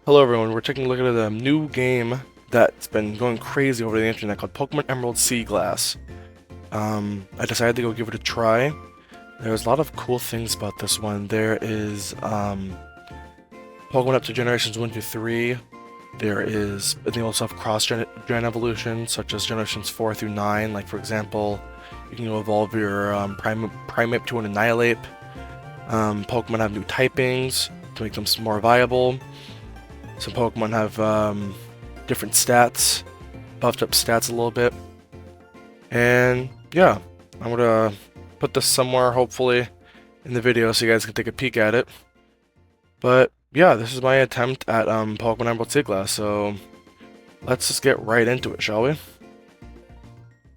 Hello everyone, we're taking a look at a new game that's been going crazy over the internet called Pokemon Emerald Seaglass. I decided to go give it a try. There's a lot of cool things about this one. There is Pokemon up to generations 1 to 3. They also have cross-gen evolution, such as generations 4 through 9. Like for example, you can evolve your Primeape to an Annihilate. Pokemon have new typings to make them more viable. Some Pokemon have different stats, buffed up stats a little bit. And yeah, I'm gonna put this somewhere hopefully in the video so you guys can take a peek at it. But yeah, this is my attempt at Pokemon Emerald Seaglass, so let's just get right into it, shall we?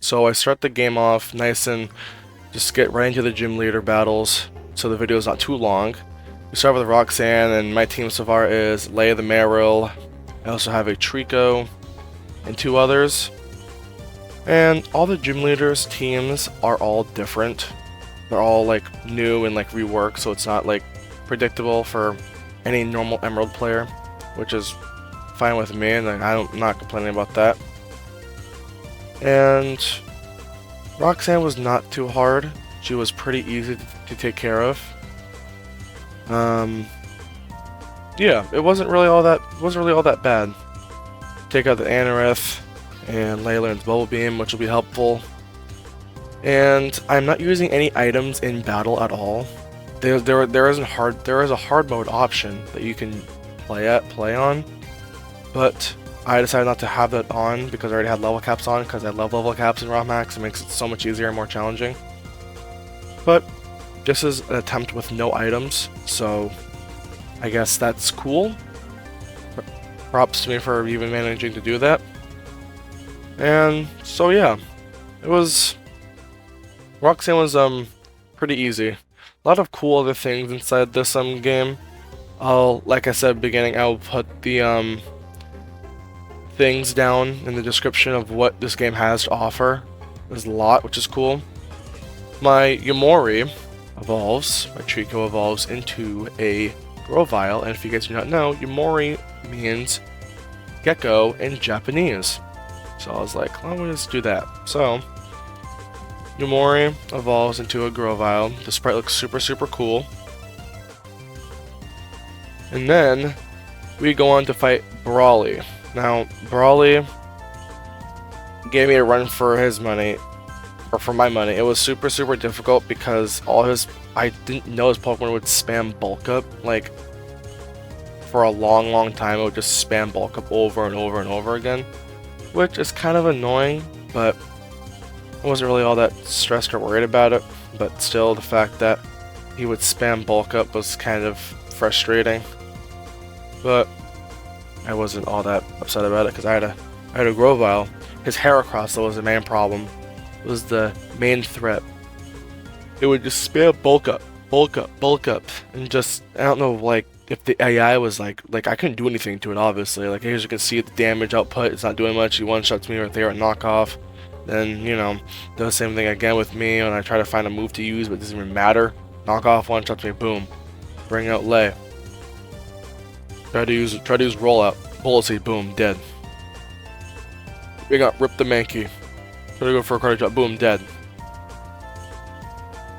So I start the game off nice and just get right into the gym leader battles so the video is not too long. We start with Roxanne, and my team so far is Leia the Marill. I also have a Trico and 2 others. And all the gym leaders' teams are all different. They're all like new and like reworked, so it's not like predictable for any normal Emerald player, which is fine with me, and I'm not complaining about that. And Roxanne was not too hard. She was pretty easy to take care of. Yeah, it wasn't really all that bad. Take out the Anorith, and Leia learns Bubble Beam, which will be helpful. And I'm not using any items in battle at all. There is a hard mode option that you can play on, but I decided not to have that on because I already had level caps on, because I love level caps in romhacks. It makes it so much easier and more challenging. But this is an attempt with no items, so I guess that's cool. Props to me for even managing to do that. And so yeah, Roxanne was pretty easy. A lot of cool other things inside this game. Like I said at the beginning, I'll put the things down in the description of what this game has to offer. There's a lot, which is cool. My Yamori evolves, my Trico evolves into a Grovyle, and if you guys do not know, Yamori means gecko in Japanese. So I was like, well, let's do that. So Yamori evolves into a Grovyle. The sprite looks super cool. And then we go on to fight Brawly. Now, Brawly gave me a run for his money, or for my money. It was super difficult because I didn't know his Pokemon would spam bulk up. Like, for a long time, it would just spam bulk up over and over again, which is kind of annoying, but I wasn't really all that stressed or worried about it. But still, the fact that he would spam bulk up was kind of frustrating. But I wasn't all that upset about it because I had a Grovyle. His Heracross, though, was the main problem. It was the main threat. It would just spam bulk up, and just, I don't know, like, if the AI was like I couldn't do anything to it, obviously. Like, as you can see, the damage output, it's not doing much. He one-shots me right there at knockoff. Then, you know, does the same thing again with me when I try to find a move to use, but it doesn't even matter. Knockoff, one-shots me, boom. Bring out Lei. Try to use rollout. Bullet Seed, boom, dead. We got Rip the Mankey. Try to go for a cardio drop, boom, dead.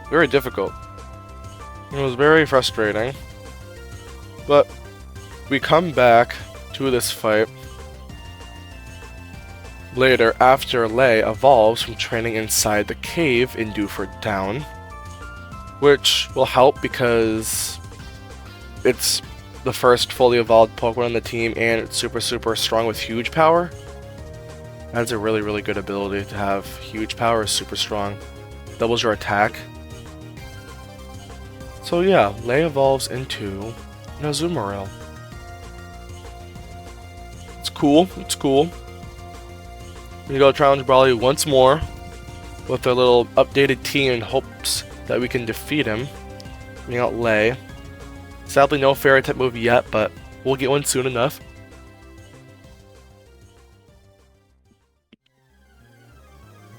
Very difficult. It was very frustrating. But we come back to this fight later after Lei evolves from training inside the cave in Dewford Town, which will help because it's the first fully evolved Pokemon on the team, and it's super strong with huge power. That's a really good ability to have. Huge power is super strong. Doubles your attack. So yeah, Lei evolves into an Azumarill. It's cool. We go challenge Brawly once more with a little updated team in hopes that we can defeat him. Bring out Lei. Sadly, no fairy type move yet, but we'll get one soon enough.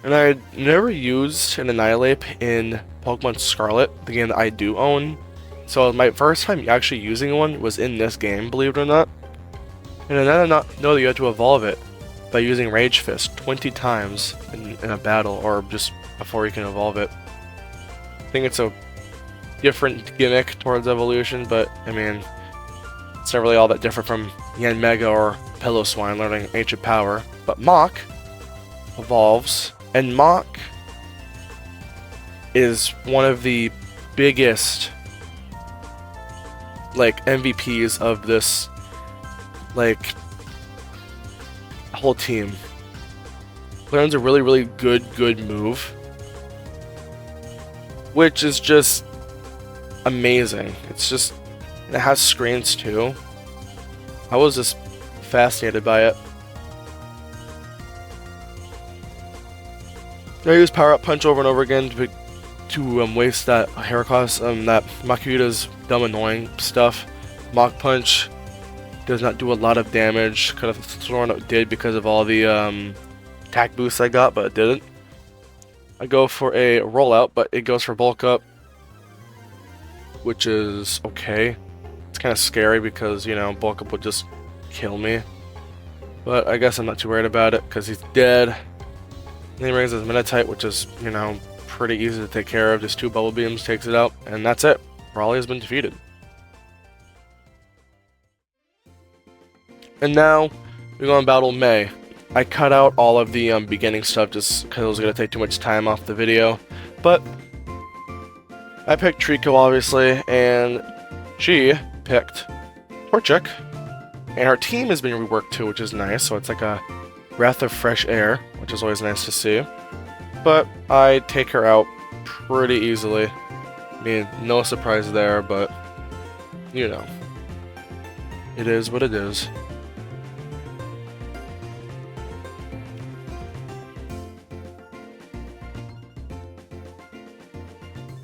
And I never used an Annihilate in Pokemon Scarlet, the game that I do own. So my first time actually using one was in this game, believe it or not. And then I did not know that you had to evolve it by using Rage Fist 20 times in a battle, or just before you can evolve it. I think it's a different gimmick towards evolution, but I mean, it's not really all that different from Yanmega or Pillow-Swine learning Ancient Power. But Mach evolves, and Mach is one of the biggest like MVPs of this like whole team. Learns a really good move, which is just amazing. It has screens too. I was just fascinated by it. I use Power Up Punch over and over again to waste that hair cost, that Makuta's dumb annoying stuff. Mach Punch does not do a lot of damage. Could have sworn it did because of all the attack boosts I got, but it didn't. I go for a rollout, but it goes for bulk up, which is okay. It's kind of scary because, you know, bulk up would just kill me. But I guess I'm not too worried about it because he's dead. Then he brings his Minotite, which is, you know, pretty easy to take care of. Just 2 bubble beams takes it out, and that's it. Brawly has been defeated. And now we go and battle May. I cut out all of the beginning stuff just because it was going to take too much time off the video. But I picked Trico, obviously, and she picked Torchic. And her team has been reworked too, which is nice. So it's like a breath of fresh air, which is always nice to see. But I take her out pretty easily. I mean, no surprise there, but you know, it is what it is.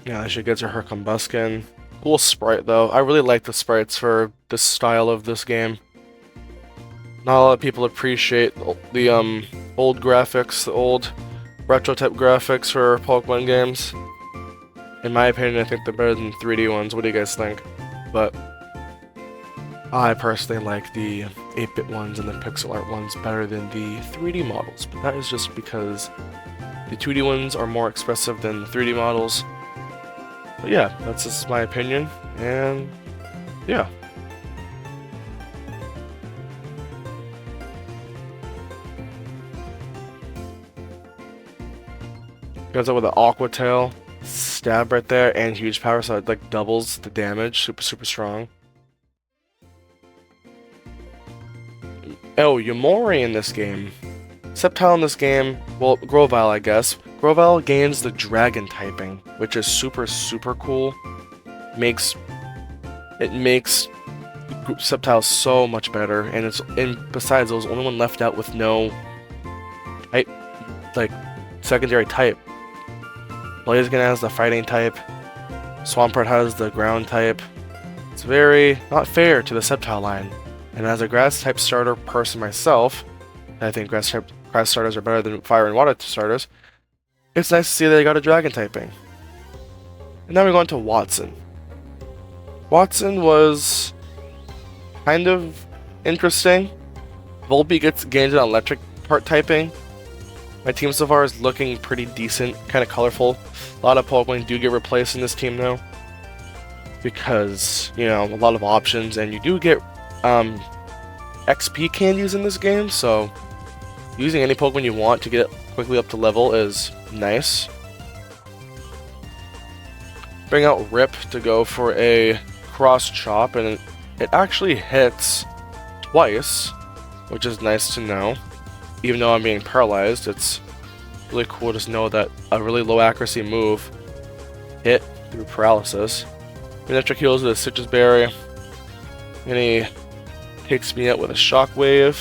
Yeah, she gets her Combuskin. Cool sprite though. I really like the sprites for this style of this game. Not a lot of people appreciate the old graphics, the old retro type graphics for Pokemon games. In my opinion, I think they're better than 3D ones. What do you guys think? But I personally like the 8-bit ones and the pixel art ones better than the 3D models. But that is just because the 2D ones are more expressive than the 3D models. But yeah, that's just my opinion, and yeah. Goes up with an Aqua Tail, stab right there, and huge power, so it like doubles the damage. Super strong. Oh, Yamori in this game. Sceptile in this game, well, Grovyle, I guess. Grovyle gains the Dragon typing, which is super cool. It makes Sceptile so much better, and besides, it was the only one left out with no type, like secondary type. Blaziken has the fighting type. Swampert has the ground type. It's very not fair to the Sceptile line. And as a grass type starter person myself, I think grass starters are better than fire and water starters. It's nice to see that they got a dragon typing. And now we're going to Wattson. Wattson was kind of interesting. Volpe gains an electric part typing. My team so far is looking pretty decent, kind of colorful. A lot of Pokemon do get replaced in this team now, because, you know, a lot of options, and you do get XP candies in this game, so using any Pokemon you want to get quickly up to level is nice. Bring out Rip to go for a cross chop, and it actually hits twice, which is nice to know. Even though I'm being paralyzed, it's really cool to know that a really low accuracy move hit through paralysis. Electric heals with a Citrus Berry, and he takes me out with a Shockwave.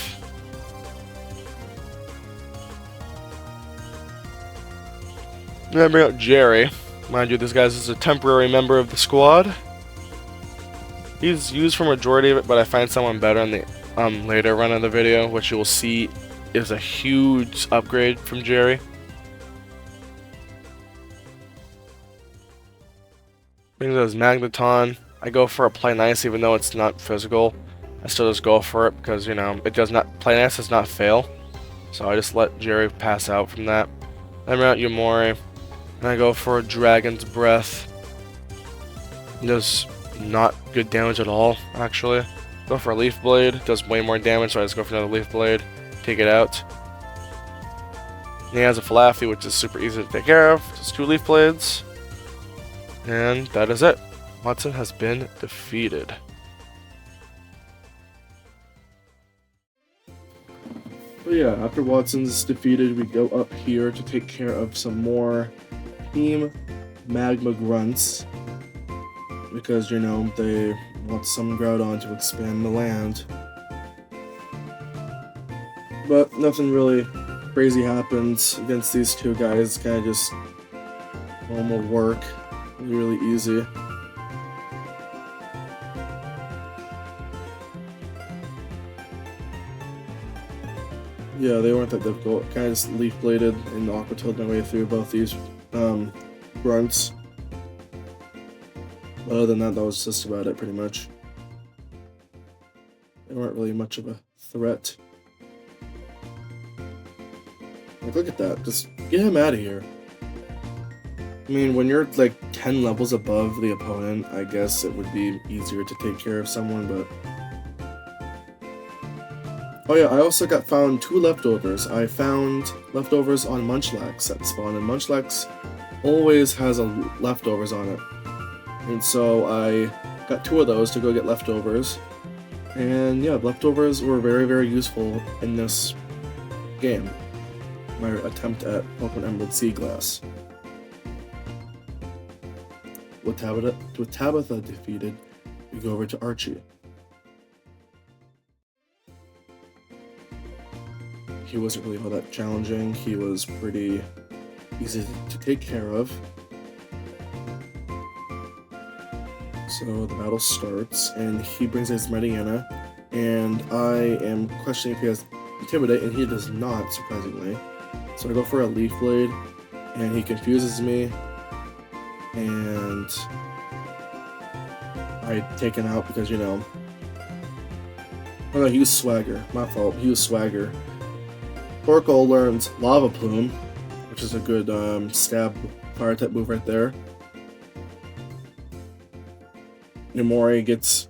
Then I bring out Jerry. Mind you, this guy's is a temporary member of the squad. He's used for majority of it, but I find someone better in the later run of the video, which you will see is a huge upgrade from Jerry. Brings out his Magneton. I go for a Play Nice even though it's not physical. I still just go for it because, you know, it does not, Play Nice does not fail. So I just let Jerry pass out from that. I mount Yumori, and I go for a Dragon's Breath. It does not good damage at all, actually. Go for a Leaf Blade, does way more damage, so I just go for another Leaf Blade, take it out. And he has a Falafi, which is super easy to take care of, just 2 Leaf Blades. And that is it. Wattson has been defeated. But yeah, after Wattson's defeated, we go up here to take care of some more Team Magma grunts. Because, you know, they want some Groudon to expand the land. But nothing really crazy happens against these two guys. Kind of just normal work. Really easy. Yeah, they weren't that difficult. Kind of just Leaf Bladed and Aqua Tailed my way through both these grunts. Other than that, that was just about it, pretty much. They weren't really much of a threat. Like, look at that. Just get him out of here. I mean, when you're like 10 levels above the opponent, I guess it would be easier to take care of someone, but... Oh yeah, I also found 2 leftovers. I found leftovers on Munchlax that spawn, and Munchlax always has a leftovers on it. And so I got 2 of those to go get leftovers. And yeah, leftovers were very, very useful in this game. My attempt at Pokemon Emerald Seaglass. With Tabitha defeated, we go over to Archie. He wasn't really all that challenging. He was pretty easy to take care of. So the battle starts, and he brings his Mediana, and I am questioning if he has Intimidate, and he does not, surprisingly. So I go for a Leaf Blade, and he confuses me, and I take him out because, you know... Oh no, he used Swagger. My fault. He used Swagger. Torkoal learns Lava Plume, which is a good stab fire type move right there. Yumori gets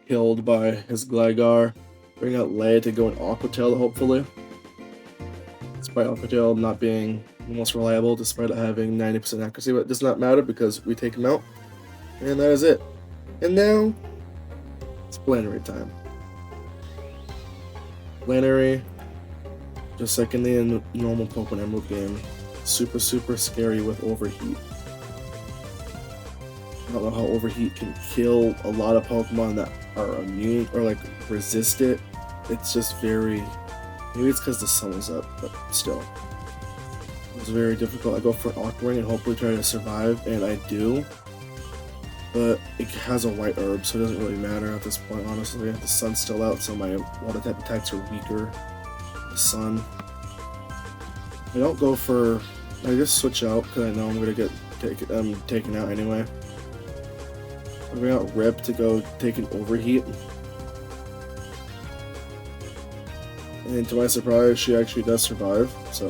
killed by his Gligar. Bring out Lei to go in Aqua Tail, hopefully. Despite Aqua Tail not being the most reliable, despite it having 90% accuracy, but it does not matter because we take him out. And that is it. And now, it's Flannery time. Flannery, just like in the normal Pokemon Emerald game, super, super scary with Overheat. I don't know how Overheat can kill a lot of Pokemon that are immune or like resist it. It's just very... Maybe it's because the sun is up, but still. It's very difficult. I go for an Aqua Ring and hopefully try to survive, and I do. But it has a white herb, so it doesn't really matter at this point, honestly. The sun's still out, so my water type attacks are weaker. The sun. I don't go for... I just switch out because I know I'm going to get taken out anyway. I bring out Rip to go take an Overheat. And to my surprise, she actually does survive, so...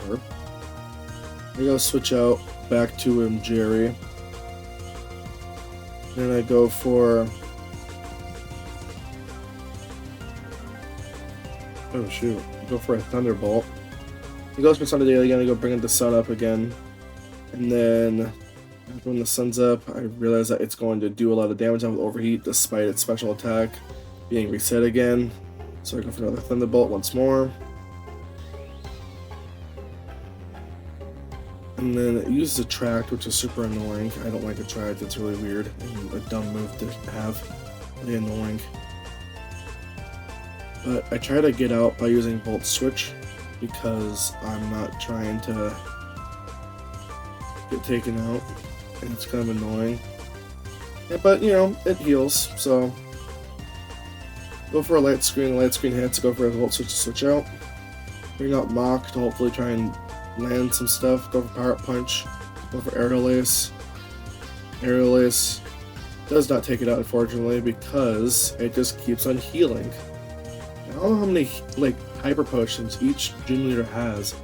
Her. I go switch out back to Jerry. Then I go for... Oh shoot, I go for a Thunderbolt. He goes for Sun Daily again, I go bring the sun up again. And then, when the sun's up, I realize that it's going to do a lot of damage with Overheat, despite its special attack being reset again. So I go for another Thunderbolt once more. And then it uses Attract, which is super annoying. I don't like Attract, it's really weird and a dumb move to have. Really annoying. But I try to get out by using Volt Switch because I'm not trying to get taken out. And it's kind of annoying. Yeah, but, you know, it heals, so... Go for a Light Screen hits, go for a Volt Switch to switch out. Bring out Mach to hopefully try and land some stuff. Go for Power Punch. Go for Aerial Ace. Aerial Ace. Does not take it out, unfortunately, because it just keeps on healing. I don't know how many like hyper potions each gym leader has,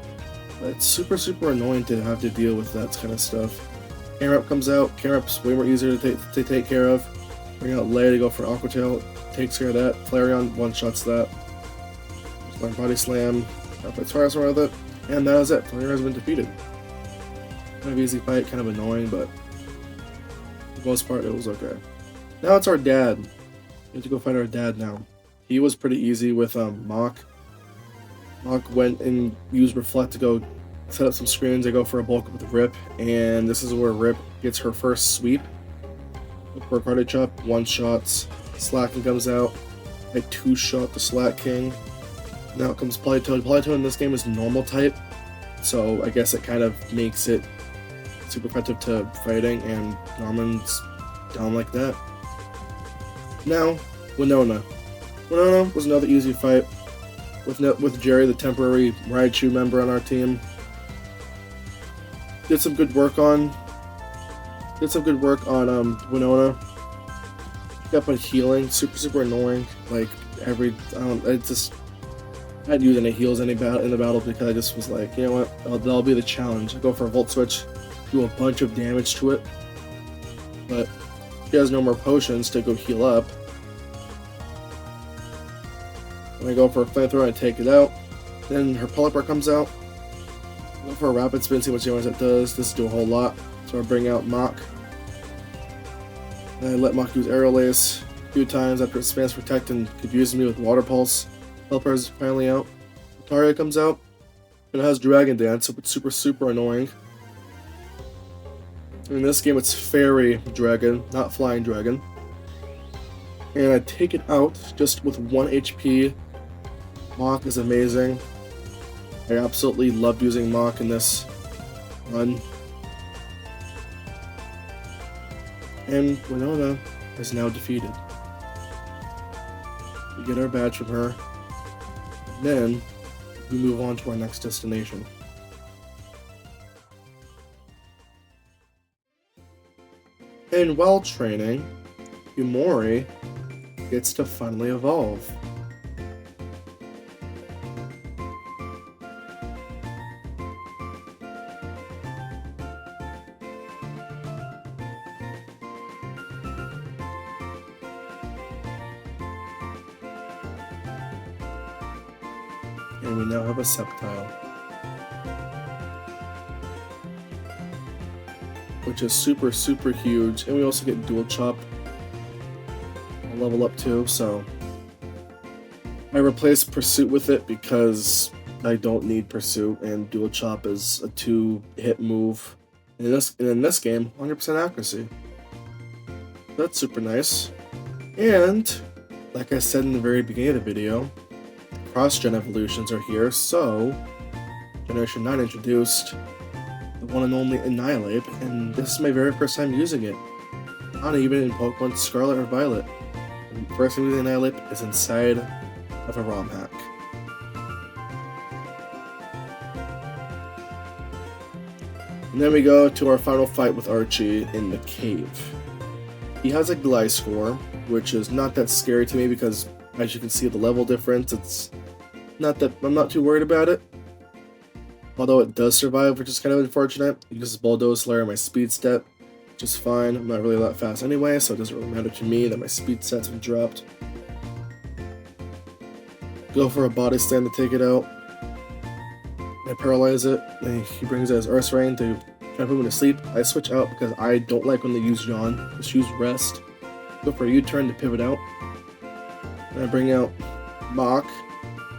but it's super annoying to have to deal with that kind of stuff. Camera Up comes out. Camera Up's way more easier to take care of. Bring out Leia to go for Aqua Tail, takes care of that. Flareon one-shots that. Just Body Slam, outputs Fire Sword with it, and that is it. Flareon has been defeated. Kind of easy fight, kind of annoying, but for the most part, it was okay. Now it's our dad. We have to go find our dad now. He was pretty easy with Mach. Mach went and used Reflect to go set up some screens. They go for a bulk up with Rip, and this is where Rip gets her first sweep. For Karate Chop, one-shots. Slacking comes out. I two-shot the Slack King. Now comes Polytoad. Polytoad in this game is normal type, so I guess it kind of makes it super effective to fighting, and Norman's down like that. Now, Winona. Winona was another easy fight with Jerry, the temporary Raichu member on our team. Did some good work on Winona. Got by healing, super annoying. Like I hadn't used any heals in the battle because I just was like, you know what, that'll be the challenge. I go for a Volt Switch, do a bunch of damage to it, but she has no more potions to go heal up. When I go for a Flamethrower, I take it out. Then her Polypar comes out. I go for a Rapid Spin, see what damage it does. This do a whole lot, so I bring out Mach. Then I let Mach use Aerial Ace a few times after it spans Protect and confuses me with Water Pulse. Pelipper is finally out. Taria comes out, and it has Dragon Dance, so it's super annoying. In this game, it's Fairy Dragon, not Flying Dragon. And I take it out just with 1 HP. Mach is amazing. I absolutely loved using Mach in this run. And Winona is now defeated. We get our badge from her. Then we move on to our next destination. And while training, Yumori gets to finally evolve. And we now have a Sceptile, which is super huge, and we also get Dual Chop. I'll level up too, so I replaced Pursuit with it because I don't need Pursuit, and Dual Chop is a 2-hit move. And in this game, 100% accuracy. That's super nice. And like I said in the very beginning of the video, cross-gen evolutions are here, so Generation 9 introduced the one and only Annihilate, and this is my very first time using it. Not even in Pokemon Scarlet or Violet. The first time using Annihilate is inside of a ROM hack. And then we go to our final fight with Archie in the cave. He has a Gliscor, which is not that scary to me because, as you can see, the level difference, it's not that I'm not too worried about it. Although it does survive, which is kind of unfortunate. It uses Bulldoze Slayer, my speed step, which is fine. I'm not really that fast anyway, so it doesn't really matter to me that my speed sets have dropped. Go for a Body Slam to take it out. I paralyze it, and he brings out his Ursaring to try to put him to sleep. I switch out because I don't like when they use Juan. Just use Rest. Go for a U-turn to pivot out. And I bring out Mach.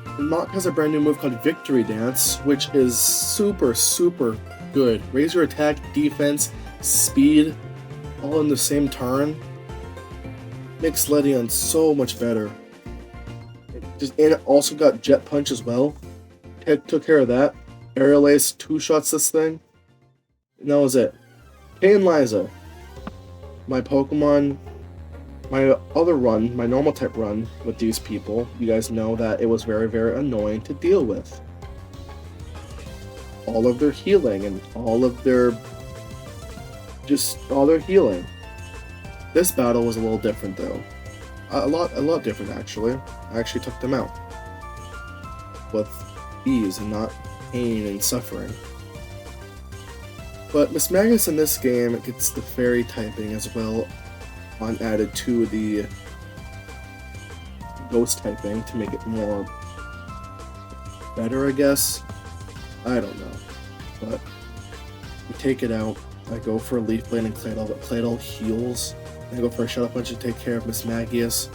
And Mach has a brand new move called Victory Dance, which is super good. Raise your attack, defense, speed, all in the same turn. Makes Ledion so much better. And it also got Jet Punch as well. Took care of that. Aerial Ace 2-shots this thing. And that was it. Tate and Liza. My Pokemon, my other run, my normal type run with these people, you guys know that it was very annoying to deal with. All of their healing and all their healing. This battle was a little different though. A lot different actually. I actually took them out with ease and not pain and suffering. But Miss Magus in this game gets the fairy typing as well on added to the ghost typing to make it more better, I guess. I don't know. But we take it out. I go for a Leaf Blade and Cladle, but Cladle heals. I go for a Shadow Punch to take care of Miss Magius.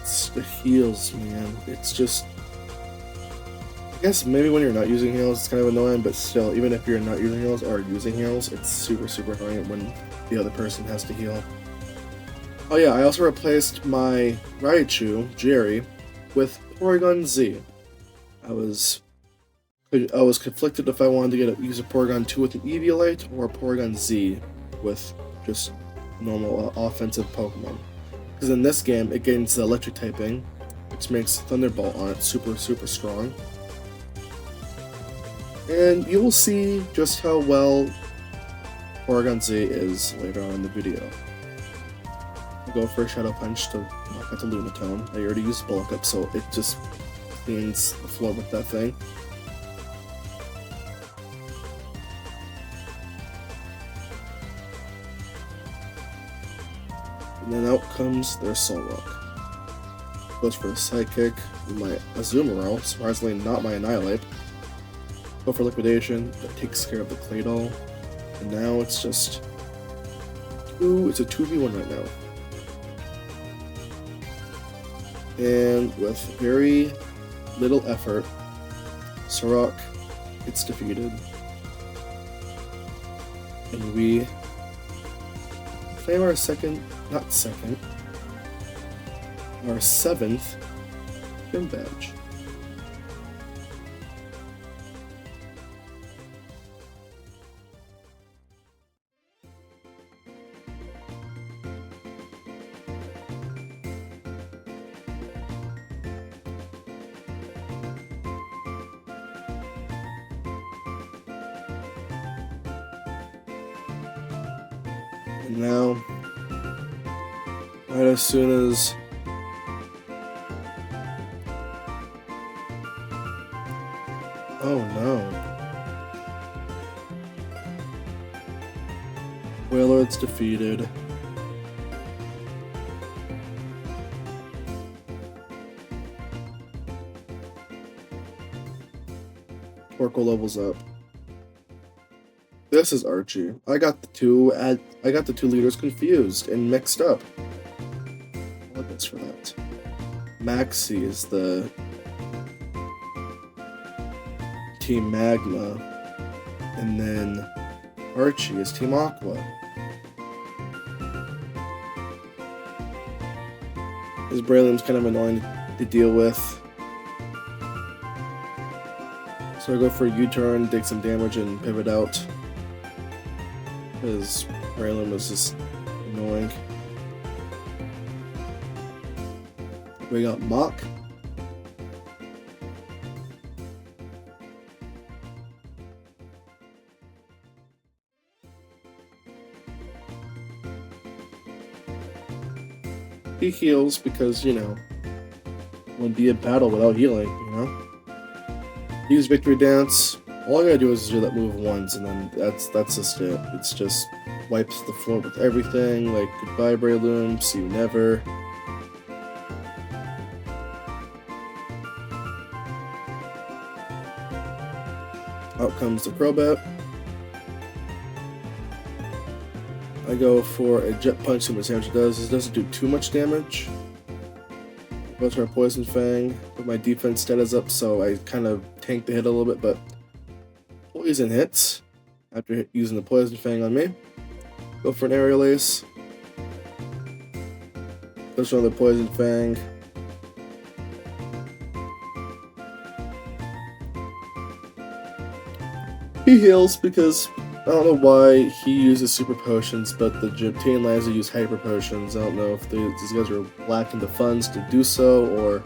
It's the heals, man. It's just... I guess maybe when you're not using heals, it's kind of annoying, but still, even if you're not using heals or using heals, it's super annoying when the other person has to heal. Oh yeah, I also replaced my Raichu, Jerry, with Porygon Z. I was conflicted if I wanted to use a Porygon 2 with an Eviolite or a Porygon Z with just normal offensive Pokemon. Because in this game, it gains the electric typing, which makes Thunderbolt on it super strong. And you will see just how well Porygon Z is later on in the video. I go for a Shadow Punch to knock out the Lunatone. I already used Bulk Up, so it just cleans the floor with that thing. And then out comes their Solrock. Goes for a Psychic, my Azumarill, surprisingly not my Annihilate. Go for Liquidation, that takes care of the Claydol. And now it's just... it's a 2v1 right now. And with very little effort, Solrock gets defeated. And we claim our our 7th gym badge. And now, right as soon as oh no. Wailord's defeated. Torkoal levels up. This is Archie. I got the two leaders confused and mixed up. What is for that? Maxie is the Team Magma, and then Archie is Team Aqua. His Braylon's kind of annoying to deal with. So I go for a U-turn, take some damage, and pivot out. Because Braylon was just annoying. We got Mach. He heals because, you know, it wouldn't be a battle without healing, you know? Use Victory Dance. All I gotta do is do that move once, and then that's just it. It's just wipes the floor with everything, like goodbye Breloom, see you never. Out comes the Crobat. I go for a Jet Punch, see what damage it does. This doesn't do too much damage. Go for a Poison Fang, but my defense status up, so I kind of tank the hit a little bit, but Poison hits after using the Poison Fang on me. Go for an Aerial Ace. Goes for another Poison Fang. He heals because I don't know why he uses Super Potions, but the Tate and Liza use Hyper Potions. I don't know if these guys are lacking the funds to do so, or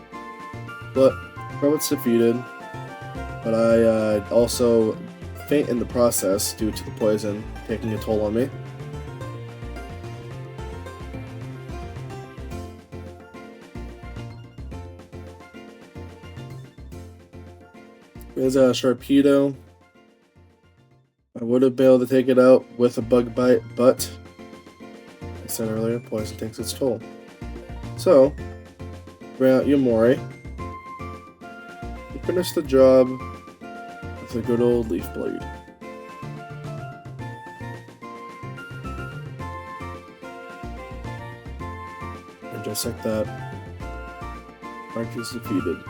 what. Crobat's defeated. but I also faint in the process due to the poison taking a toll on me. There's a Sharpedo. I would have been able to take it out with a bug bite, but I said earlier, poison takes its toll. So, bring out Yamori. You finish the job with a good old Leaf Blade. And just like that, Archie is defeated.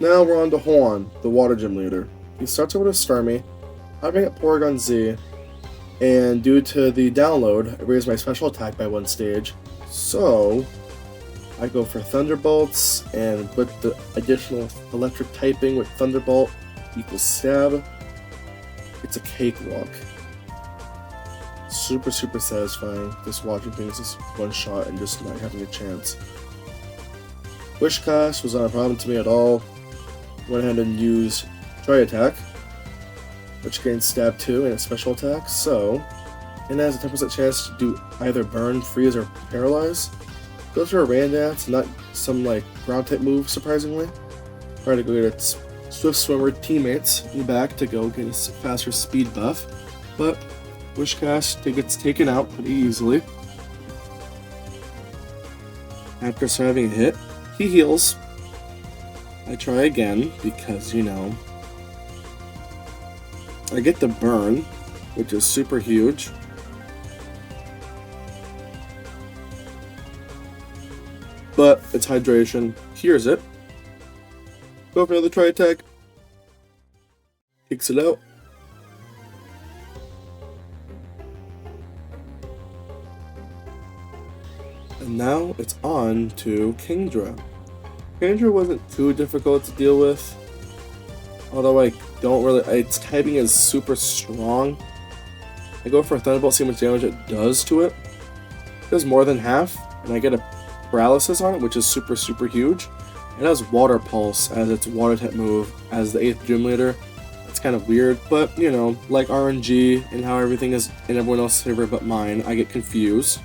Now we're on to Juan, the Water Gym leader. He starts out with a Starmie, having at Porygon Z, and due to the download, I raised my special attack by 1 stage, so I go for Thunderbolts, and with the additional electric typing with Thunderbolt equals Stab, it's a cakewalk. Super satisfying, just watching things just one shot and just not having a chance. Wishcast was not a problem to me at all. Went ahead and used Tri Attack, which gains Stab 2 and a special attack, so it has a 10% chance to do either Burn, Freeze, or Paralyze. Goes for a Rain Dance, not some like ground type move, surprisingly. Try to go get its Swift Swimmer teammates in the back to go get a faster speed buff, but Wishcast gets taken out pretty easily. After surviving a hit, he heals. I try again because, you know, I get the burn, which is super huge. But its hydration hears it. Go for another Tri Attack. Kicks it out. And now it's on to Kingdra. Kingdra wasn't too difficult to deal with, although I don't really, its typing is super strong. I go for a Thunderbolt, see how much damage it does to it. It does more than half, and I get a paralysis on it, which is super huge. It has Water Pulse as its water type move as the 8th gym leader. It's kind of weird, but you know, like RNG and how everything is in everyone else's favor but mine, I get confused.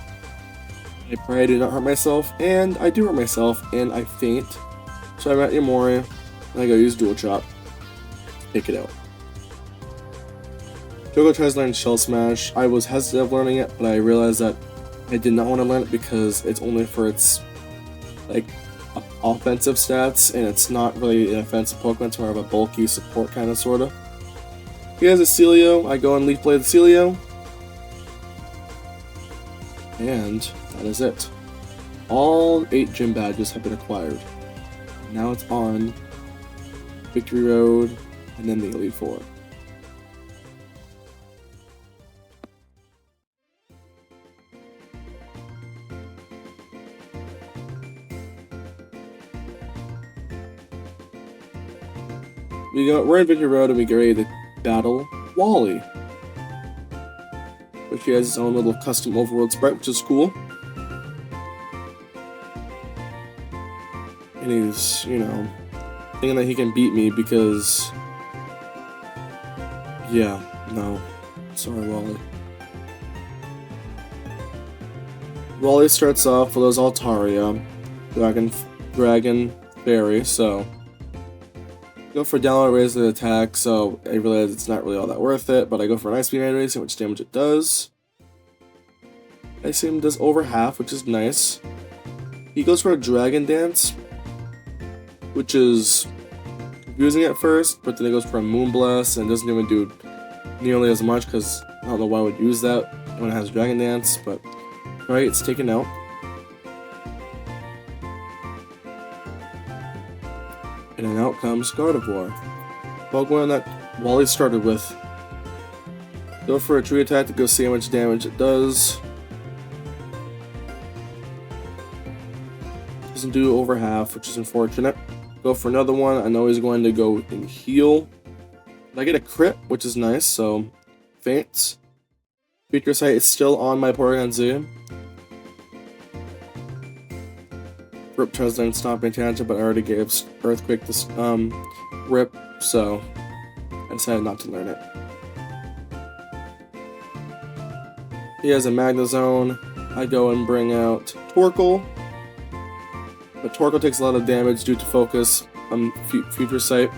I pray I do not hurt myself, and I do hurt myself, and I faint. So I'm at Yamori, and I go use Dual Chop. Take it out. Jogo tries to learn Shell Smash. I was hesitant of learning it, but I realized that I did not want to learn it because it's only for its like offensive stats, and it's not really an offensive Pokemon. It's more of a bulky support kind of sorta. He has a Celio. I go and Leaf Blade the Celio, and that is it. All 8 gym badges have been acquired. Now it's on Victory Road and then the Elite Four. We're in Victory Road and we get ready to battle Wally, which he has his own little custom overworld sprite, which is cool. And he's, you know, thinking that he can beat me because, yeah, no, sorry, Wally. Wally starts off with those Altaria, Dragon Fairy, so go for download, raise the attack, so I realize it's not really all that worth it, but I go for an Ice Beam anyway, see how much damage it does. Ice Beam does over half, which is nice. He goes for a Dragon Dance, which is confusing at first, but then he goes for a Moonblast and doesn't even do nearly as much because I don't know why I would use that when it has Dragon Dance, but alright, it's taken out. And then out comes Gardevoir. Pokemon that Wally started with. Go for a Tree Attack to go see how much damage it does. Doesn't do over half, which is unfortunate. Go for another one. I know he's going to go and heal. I get a crit, which is nice, so faints. Future Sight is still on my Porygon Z. Rip tries to stop my tangent, but I already gave Earthquake this Rip, so I decided not to learn it. He has a Magma Zone. I go and bring out Torkoal. But Torkoal takes a lot of damage due to focus on Future Sight.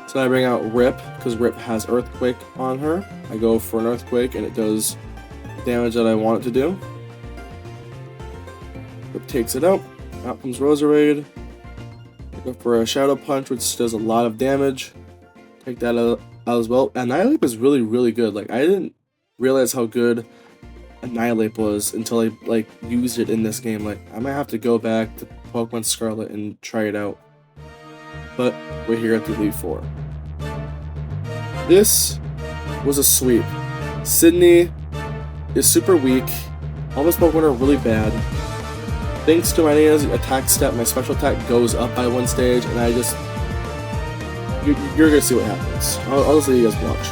So I bring out Rip, because Rip has Earthquake on her. I go for an Earthquake, and it does the damage that I want it to do. Rip takes it out. Out comes Roserade. I go for a Shadow Punch, which does a lot of damage. Take that out as well. Annihilate is really, really good. Like, I didn't realize how good Annihilate was until I, like, used it in this game. Like, I might have to go back to Pokemon Scarlet and try it out. But we're here at the Elite Four. This was a sweep. Sidney is super weak. All of his Pokemon are really bad. Thanks to my attack step, my special attack goes up by one stage, and I just... You're gonna see what happens. I'll just let you guys watch.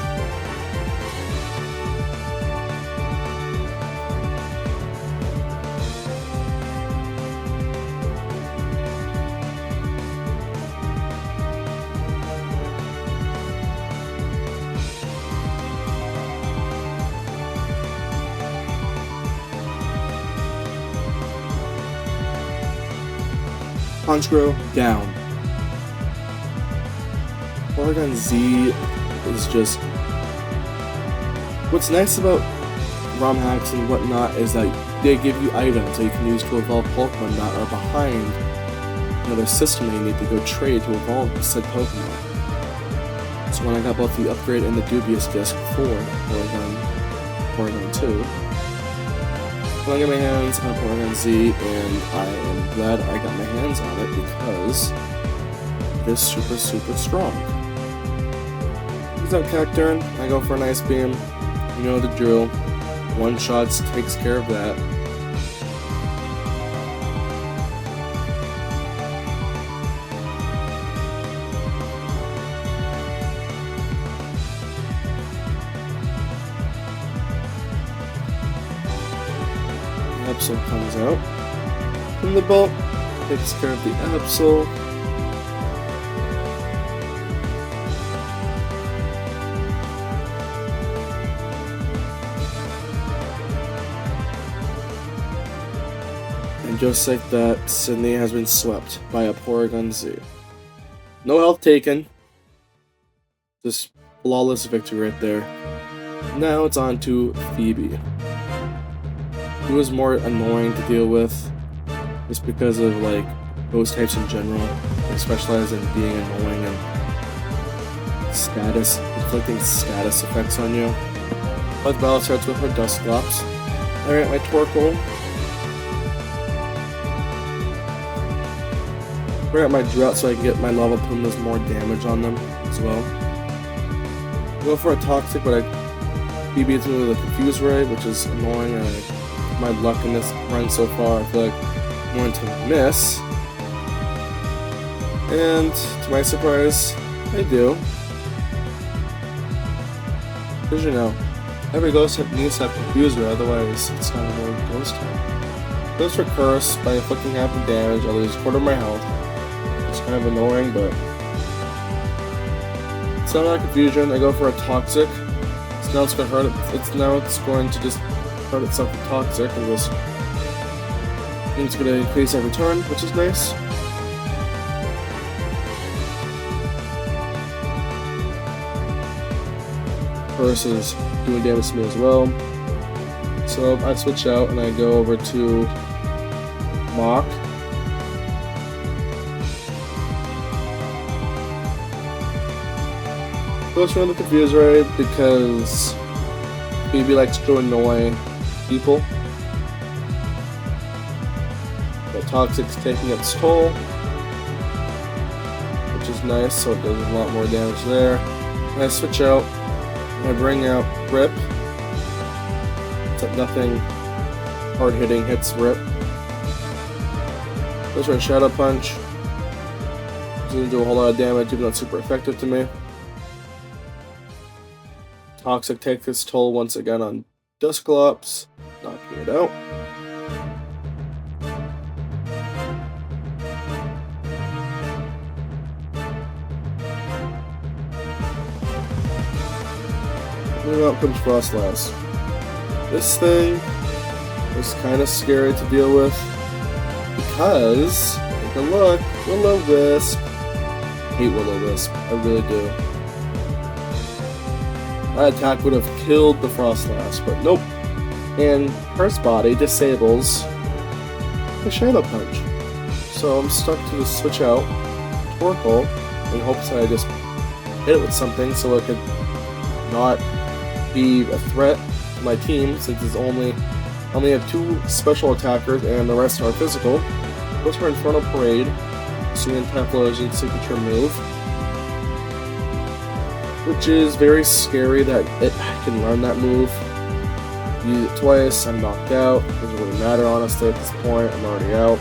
Honchkrow down. Porygon Z is just... What's nice about romhacks and whatnot is that they give you items that you can use to evolve Pokemon that are behind another system that you need to go trade to evolve said Pokemon. So when I got both the upgrade and the dubious disc for Porygon 2, I got my hands on Porygon Z, and I am glad I got my hands on it because it is super, super strong. He's out Cacturn, I go for an Ice Beam. You know the drill. One shots takes care of that. Absol comes out. And the bolt takes care of the Absol. And just like that, Sidney has been swept by a Porygon Z. No health taken. Just flawless victory right there. Now it's on to Phoebe. He was more annoying to deal with, just because of like ghost types in general. They specialize in being annoying and inflicting status effects on you. But the battle starts with her Dusclops. I got my Torkoal. I got my Drought so I can get my Lava Pumas more damage on them as well. I go for a Toxic, but Phoebe hits me with a Confuse Ray, which is annoying. My luck in this run so far, I feel like I'm going to miss. And to my surprise, I do. Because you know, every ghost type needs to have Confuser, otherwise it's not a real ghost type. Goes for Curse by inflicting half the damage, I lose a quarter of my health. It's kind of annoying, but it's not like Confusion. I go for a Toxic. So now it's going to hurt it. It's going to just hurt itself with Toxic, and just it's going to increase every turn, which is nice. Versus doing damage to me as well. So I switch out and I go over to Mach. Goes for the Confuse Ray because Phoebe likes to annoy people. The Toxic's taking its toll, which is nice, so it does a lot more damage there. And I switch out and I bring out Rip, except nothing hard hitting hits Rip. Goes for a Shadow Punch. Doesn't do a whole lot of damage, even though it's super effective to me. Toxic takes its toll once again on Dusclops, knocking it out. And out comes Frostlass. This thing is kind of scary to deal with because, take a look, Will-O-Wisp. I hate Will-O-Wisp, I really do. That attack would have killed the Frostlass, but nope. And Curse Body disables the Shadow Punch. So I'm stuck to just switch out Torkoal in hopes that I just hit it with something so it could not be a threat to my team, since it's only have 2 special attackers and the rest are physical. Goes for Infernal Parade, assuming Typhlosion's signature move, which is very scary that I can learn that move. Use it twice, I'm knocked out. Doesn't really matter, honestly, at this point. I'm already out.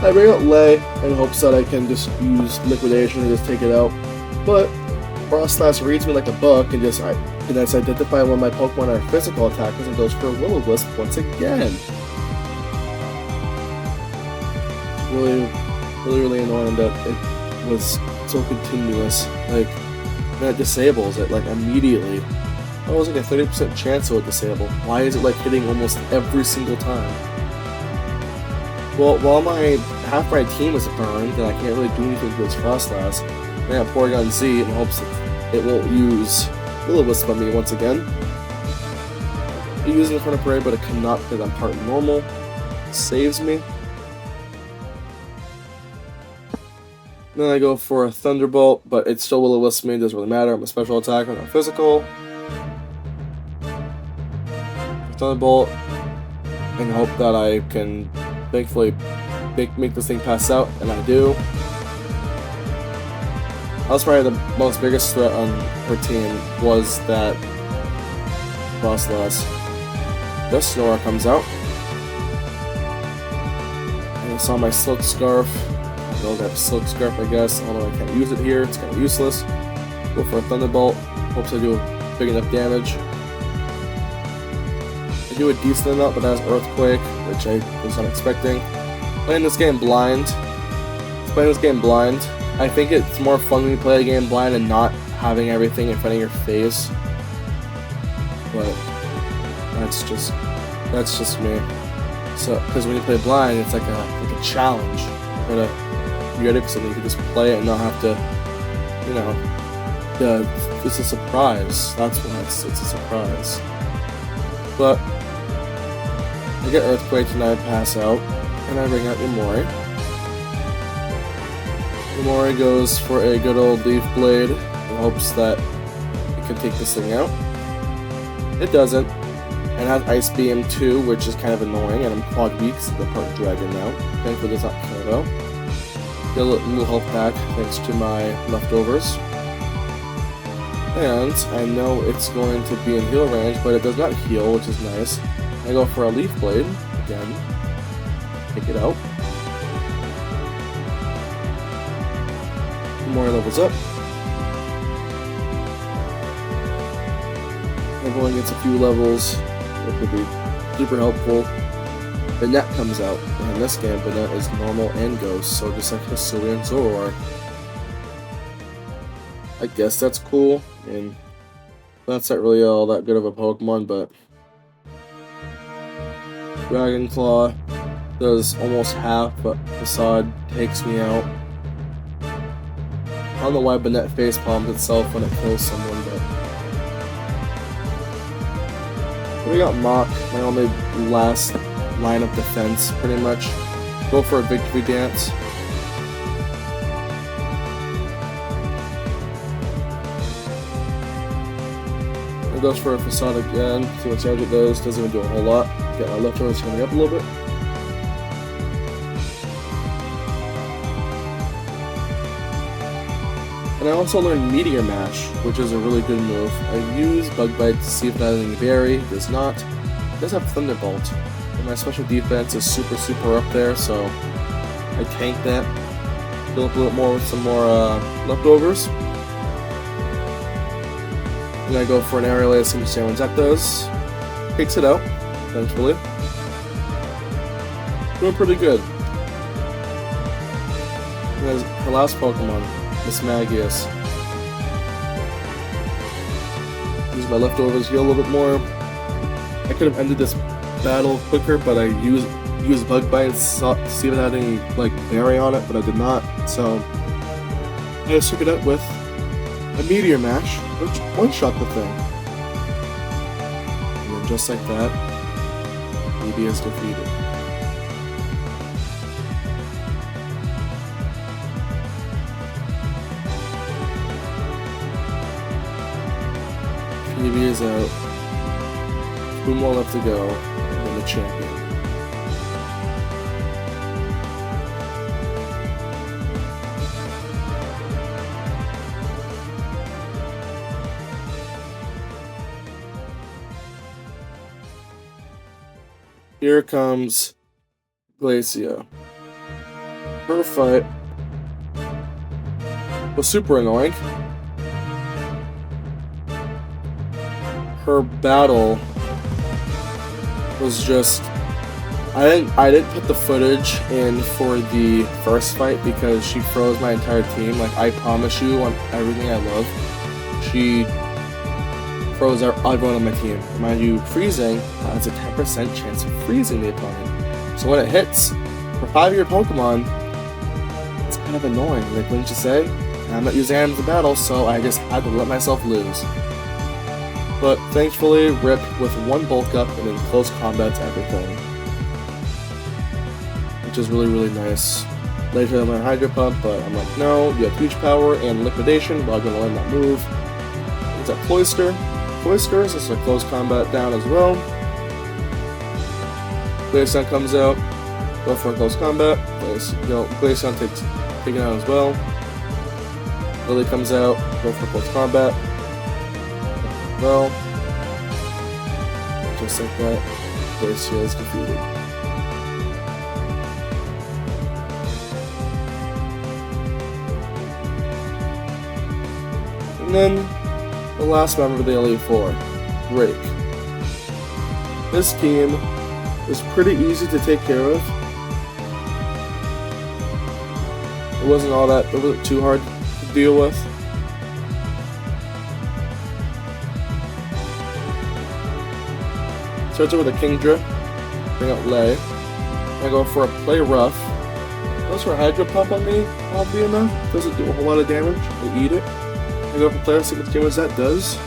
I bring out Lay in hopes that I can just use Liquidation and just take it out, but Frostlass reads me like a book and just identify when my Pokemon are physical attackers and goes for a Will-O-Wisp once again. Really annoying that it was so continuous. Like, that disables it like immediately. That was like a 30% chance it would disable. Why is it like hitting almost every single time? Well, while half my team is burned and I can't really do anything against Frostlass, I got Porygon Z in hopes that it won't use Will-O-Wisp on me once again. It uses in front of Parade, but it cannot because I'm part normal. It saves me. Then I go for a Thunderbolt, but it's still Will-O-Wisp me, it doesn't really matter. I'm a special attacker, not physical. Thunderbolt, and hope that I can thankfully make this thing pass out, and I do. That was probably the most biggest threat on her team, was that Frostlass. This Snore comes out. And I saw my Silk Scarf. I don't have Silk Scarf, I guess, although I can't use it here, it's kind of useless. Go for a Thunderbolt, hopes I do big enough damage. I do a decent amount, but that has Earthquake, which I was not expecting. Playing this game blind. I think it's more fun when you play a game blind and not having everything in front of your face. But that's just me. So, because when you play blind, it's like a challenge. You gotta be ready for something. You can just play it and not have to, you know, it's a surprise. That's why it's a surprise. But I get Earthquake and I pass out, and I bring out Yamori. Yamori goes for a good old Leaf Blade in hopes that it can take this thing out. It doesn't, and it has Ice Beam too, which is kind of annoying, and I'm Clog Weak, so the part Dragon now. Thankfully does not kill though. Get a little health back thanks to my leftovers. And I know it's going to be in heal range, but it does not heal, which is nice. I go for a Leaf Blade, again. Take it out. More levels up. Everyone gets a few levels, which would be super helpful. Banette comes out, and in this game, Banette is normal and ghost, so just like Hisui and Zoroark. I guess that's cool, and that's not really all that good of a Pokemon, but Dragon Claw does almost half, but Facade takes me out. I don't know why Banette facepalms itself when it kills someone, but we got Mach, my only last line of defense, pretty much. Go for a Victory Dance. It goes for a Facade again, see what charge it does, doesn't even do a whole lot. Get my leftovers coming up a little bit. And I also learned Meteor Mash, which is a really good move. I use Bug Bite to see if it has any berry. It does not. It does have Thunderbolt. And my special defense is super up there, so I tank that. Fill up a little more with some more leftovers. And I go for an aerial ace, see what that does. Takes it out, eventually. Doing pretty good. And there's her last Pokemon, Miss Magius. Use my leftovers, heal a little bit more. I could have ended this battle quicker, but I used Bug Bite to see if it had any like berry on it, but I did not. So I just took it out with a Meteor Mash, which one-shot the thing. And then just like that, Phoebe is defeated. Phoebe is out. 2 more left to go, and then the champion. Here comes Glacia. Her fight was super annoying. Her battle was just... I didn't put the footage in for the first fight because she froze my entire team. Like, I promise you, on everything I love, she froze everyone on my team. Mind you, freezing has a 10% chance of freezing the opponent. So when it hits for 5-year Pokemon, it's kind of annoying. Like, wouldn't you say? And I'm not using items in battle, so I just had to let myself lose. But thankfully, Rip with 1 bulk up and in close combat's everything. Which is really nice. Later I learned Hydro Pump, but I'm like, no, you have huge power and liquidation, but I'm gonna learn that move. It's a Cloyster. Cloysters, this is a close combat down as well. Glacian comes out, go for a close combat. Glacian takes taken out as well. Lily comes out, go for a close combat. Well, just like that, Glacia is defeated. And then the last member of the Elite Four, Drake. This team is pretty easy to take care of. It wasn't too hard to deal with. Starts with a Kingdra, bring out Lay. I go for a Play Rough. Goes for a Hydro Pump on me, oddly enough. Doesn't do a whole lot of damage. I eat it. I go for Play Rough, see what damage that does.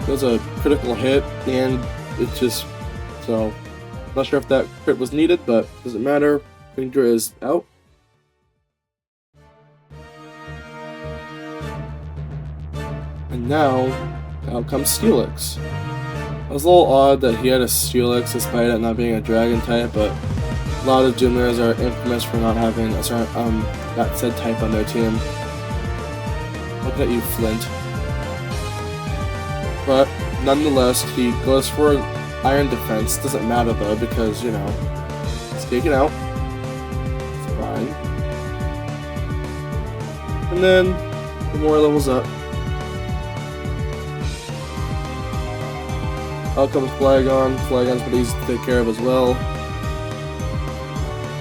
Does a critical hit, and it's just... So, not sure if that crit was needed, but doesn't matter. Kingdra is out. And now, out comes Steelix. It was a little odd that he had a Steelix despite it not being a Dragon type, but a lot of gym leaders are infamous for not having a certain, that said type on their team. Look at you, Flint. But nonetheless, he goes for Iron Defense. Doesn't matter though, because you know, it's taken out. It's fine. And then the more levels up. Out comes Flagon. Flagon's pretty easy to take care of as well.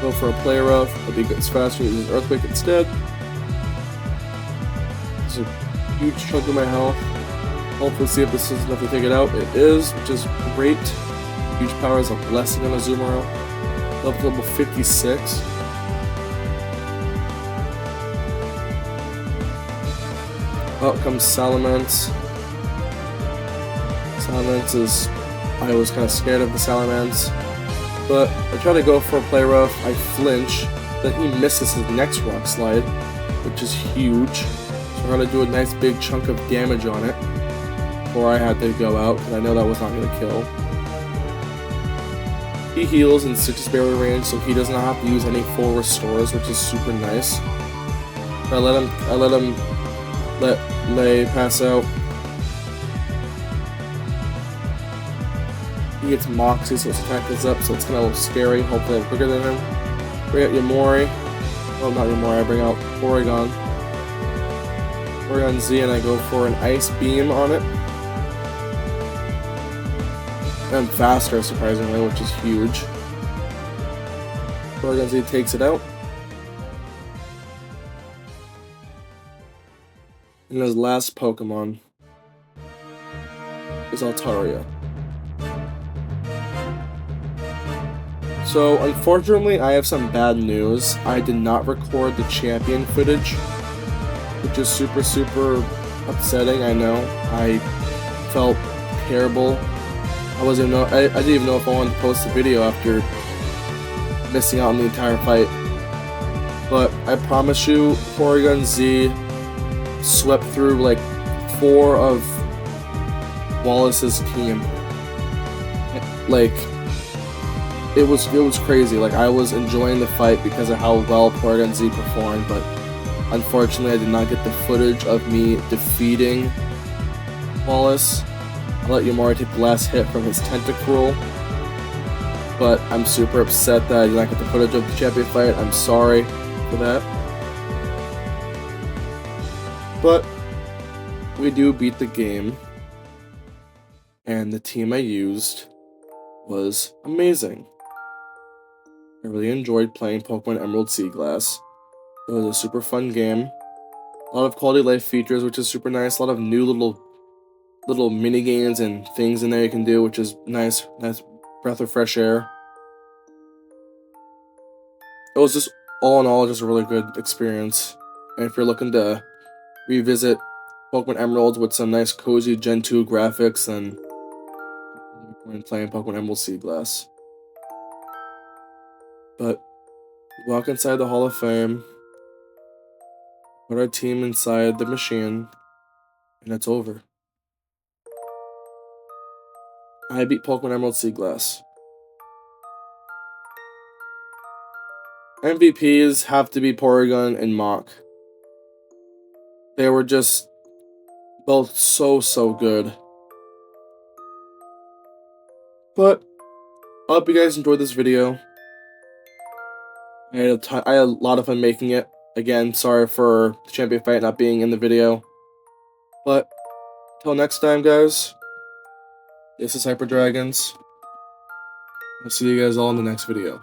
Go for a Play Rough, but he gets faster, uses Earthquake instead. It's a huge chunk of my health. Hopefully see if this is enough to take it out. It is, which is great. Huge power is a blessing on a Azumarill. Level 56. Out comes Salamence. Salamence is... I was kind of scared of the Salamence. But I try to go for a Play Rough. I flinch. Then he misses his next Rock Slide, which is huge. So I'm going to do a nice big chunk of damage on it before I had to go out, because I know that was not going to kill. He heals in 6 barrier range, so he does not have to use any full restores, which is super nice. I let him Lay pass out. He gets Moxie, so his attack is up, so it's kind of a little scary. Hopefully I'm quicker than him. Bring out Yamori. Oh, not Yamori, I bring out Porygon. Porygon Z, and I go for an Ice Beam on it. And faster, surprisingly, which is huge. Porygon Z takes it out. And his last Pokemon is Altaria. So, unfortunately, I have some bad news. I did not record the champion footage, which is super, super upsetting, I know. I felt terrible. I didn't even know if I wanted to post the video after missing out on the entire fight. But I promise you, Porygon Z swept through like 4 of Wallace's team. Like, it was crazy. Like, I was enjoying the fight because of how well Porygon Z performed, but unfortunately I did not get the footage of me defeating Wallace. I let Yamori take the last hit from his Tentacruel, but I'm super upset that I did not get the footage of the champion fight. I'm sorry for that. But we do beat the game, and the team I used was amazing. I really enjoyed playing Pokemon Emerald Seaglass. It was a super fun game. A lot of quality of life features, which is super nice. A lot of new little mini games and things in there you can do, which is nice breath of fresh air. It was just all in all just a really good experience. And if you're looking to revisit Pokemon Emeralds with some nice cozy Gen 2 graphics, then when playing Pokemon Emerald Seaglass. But walk inside the Hall of Fame, put our team inside the machine, and it's over. I beat Pokemon Emerald Seaglass. MVPs have to be Porygon and Mach. They were just both so good. But I hope you guys enjoyed this video. I had a lot of fun making it. Again, sorry for the champion fight not being in the video. But till next time, guys, this is Hyper Dragons. I'll see you guys all in the next video.